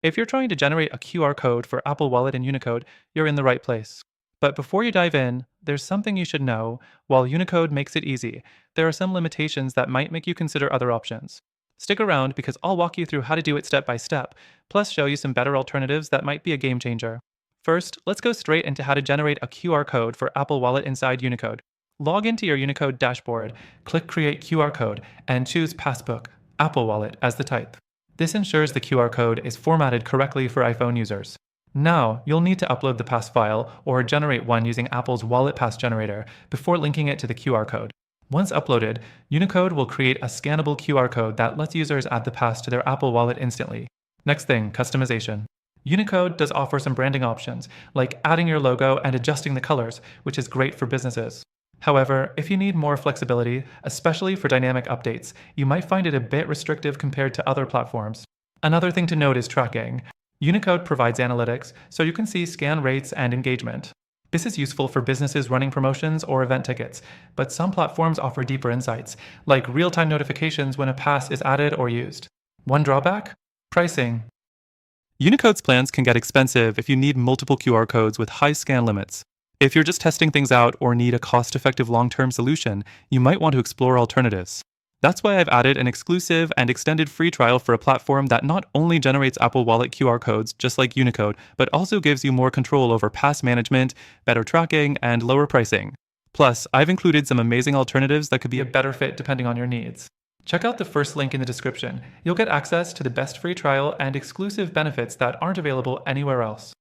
If you're trying to generate a QR code for Apple Wallet in Unicode, you're in the right place. But before you dive in, there's something you should know. While Unicode makes it easy, there are some limitations that might make you consider other options. Stick around because I'll walk you through how to do it step by step, plus show you some better alternatives that might be a game changer. First, let's go straight into how to generate a QR code for Apple Wallet inside Unicode. Log into your Unicode dashboard, click Create QR Code, and choose Passbook, Apple Wallet as the type. This ensures the QR code is formatted correctly for iPhone users. Now, you'll need to upload the pass file or generate one using Apple's Wallet Pass Generator before linking it to the QR code. Once uploaded, Unicode will create a scannable QR code that lets users add the pass to their Apple Wallet instantly. Next thing, customization. Unicode does offer some branding options, like adding your logo and adjusting the colors, which is great for businesses. However, if you need more flexibility, especially for dynamic updates, you might find it a bit restrictive compared to other platforms. Another thing to note is tracking. Unicode provides analytics, so you can see scan rates and engagement. This is useful for businesses running promotions or event tickets, but some platforms offer deeper insights, like real-time notifications when a pass is added or used. One drawback? Pricing. Unicode's plans can get expensive if you need multiple QR codes with high scan limits. If you're just testing things out or need a cost-effective long-term solution, you might want to explore alternatives. That's why I've added an exclusive and extended free trial for a platform that not only generates Apple Wallet QR codes just like Unicode, but also gives you more control over pass management, better tracking, and lower pricing. Plus, I've included some amazing alternatives that could be a better fit depending on your needs. Check out the first link in the description. You'll get access to the best free trial and exclusive benefits that aren't available anywhere else.